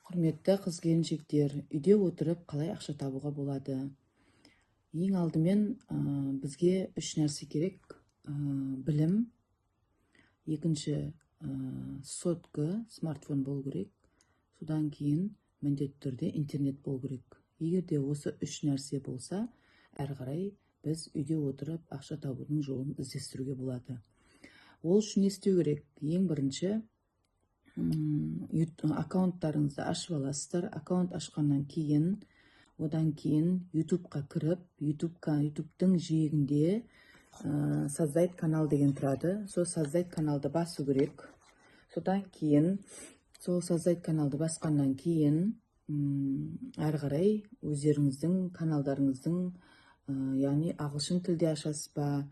Құрметті қыз-келіншектер, үйде отырып қалай ақша табуға болады? Ең алдымен бізге үш нәрсе керек. Білім, екінші сотка, смартфон болу керек. Содан кейін міндетті түрде интернет болу керек. Егер де осы үш нәрсе болса, әрі қарай біз үйде отырып ақша табудың жолын іздестіруге болады. Ол үшін не істеу керек? Ең бірінші аккаунттарыңызды ашып аласыздар. Аккаунт ашқаннан кейін, одан кейін YouTube'қа кіріп, YouTube'тың жиегінде создать канал деген тұрады. Сол создать каналды басу керек. Содан кейін, сол создать каналды басқаннан кейін, әрі қарай өздеріңіздің каналдарыңыздың, яғни ағылшын тілде ашасыз ба,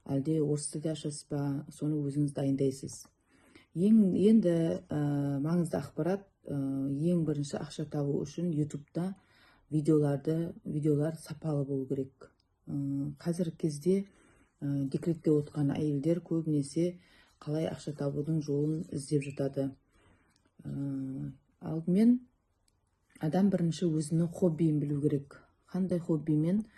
әлде орыс тілде ашасыз ба, соны өзіңіз дайындайсыз. Енді маңызды ақпарат, ең бірінші ақша табу үшін YouTube'да видеолар сапалы болу керек. Қазіргі кезде декретте отқан әйелдер көбінесе қалай ақша табудың жолын іздеп жатады. Алдымен адам бірінші өзінің хоббиін білу керек. Қандай хоббимен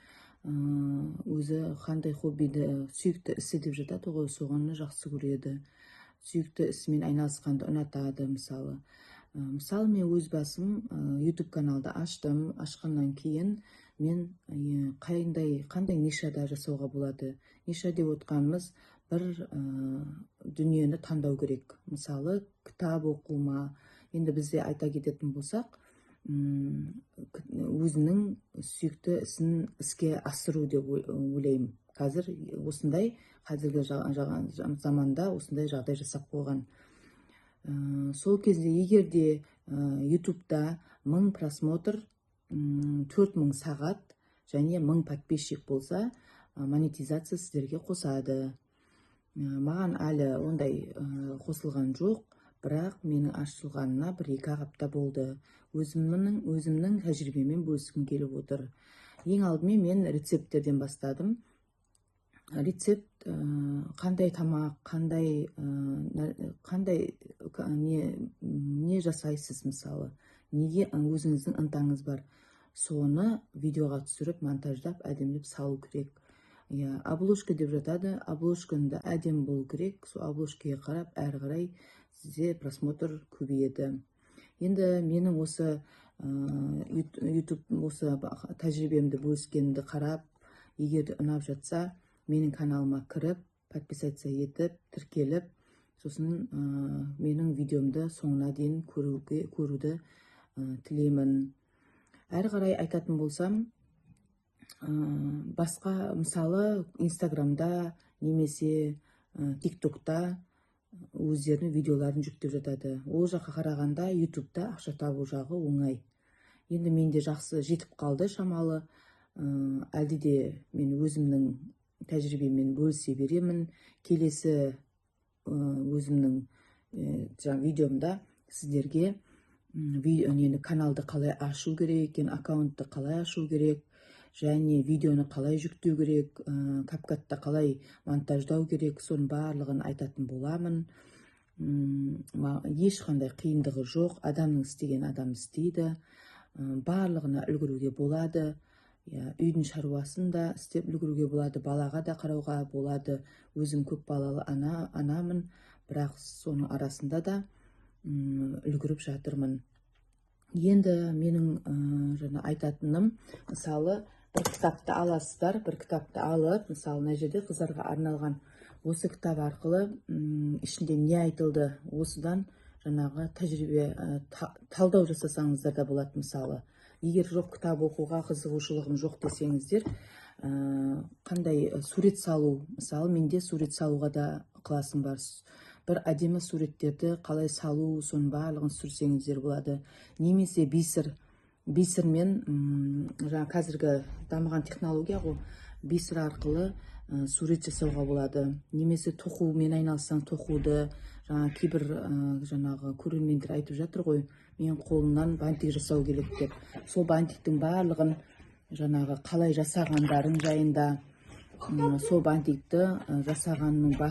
қандай хоббиді сүйікті ісі деп жатады ғой, соғаны жақсы көреді. Сүйікті ісімен айналысқанды ұнатады. Мысалы мен өз басым YouTube каналды аштым. Ашқаннан кейін мен қандай нишада жасауға болады. Ниша деп отқанымыз бір дүниені таңдау керек. Мысалы кітап оқу ма. Енді бізде айта кететін болсақ, өзінің сүйікті ісін іске асыру деп ойлаймын. Қазіргі заманда осындай жағдай жасап қойған. Сол кезде егер де YouTube'да 1000 просмотр, 4000 сағат және 1000 подписчик болса, монетизация сіздерге қосады. Маған әлі ондай қосылған жоқ, бірақ менің ашылғанына 1-2 апта болды. Өзімнің тәжірибемен бөліскім келіп отыр. Ең алдымен мен рецепттерден бастадым. Рецепт қандай тамақ, не жасайсыз, мысалы, неге өзіңіздің ынтаңыз бар, соны видеоға түсіріп, монтаждап, әдемілеп салу керек. Обложка деп жатады, обложканы әдем болу керек. Сол обложкаға қарап, әрі қарай сізде просмотр көбейеді. Енді менің осы YouTube осы тәжірибемді бөліскенімді қарап, егер де ұнап жатса, менің каналыма кіріп, подписация етіп, тіркеліп, сосын менің видеомды соңына дейін көруді тілеймін. Әрі қарай айтатын болсам, басқа, мысалы, Инстаграмда немесе TikTok'та өздерінің видеоларын жүктеп жатады. Ол жаққа қарағанда YouTube'да ақша табу жағы оңай. Енді менде жақсы жетіп қалды шамалы. Әлде де мен өзімнің тәжірибемен бөлісе беремін. Келесі өзімнің видеомда сіздерге каналды қалай ашу керек екен, аккаунтты қалай ашу керек, және видеоны қалай жүктеу керек, CapCut'та қалай монтаждау керек, соның барлығын айтатын боламын. Ешқандай қиындығы жоқ. Адамның істеген адам істейді. Барлығына үлгеруге болады. Үйдің шаруасын да істеп үлгеруге болады, балаға да қарауға болады. Өзім көп балалы анамын, бірақ соның арасында да үлгеріп жатырмын. Енді менің айтатыным, мысалы, бір кітапты аласыздар, бір кітапты алып, мысалы, мына жерде қыздарға арналған, осы кітап арқылы ішінде не айтылды, осыдан жаңағы тәжірибе талдау жасасаңыздар да болады. Мысалы, егер жоқ, кітап оқуға қызығушылығым жоқ десеңіздер, қандай сурет салу, мысалы, менде сурет салуға да ықыласым бар. Бір әдемі суреттерді қалай салу, соның барлығын түсірсеңіздер болады. Немесе бисермен, қазіргі дамыған технология ғой, бисер арқылы сурет жасауға болады. Немесе тоқумен айналсаң, тоқуды, кейбір көрермендер айтып жатыр ғой, мен қолымнан бантик жасау керек деп. Сол бантиктің барлығын қалай жасағандарын жайында, сол бантикті жасағанның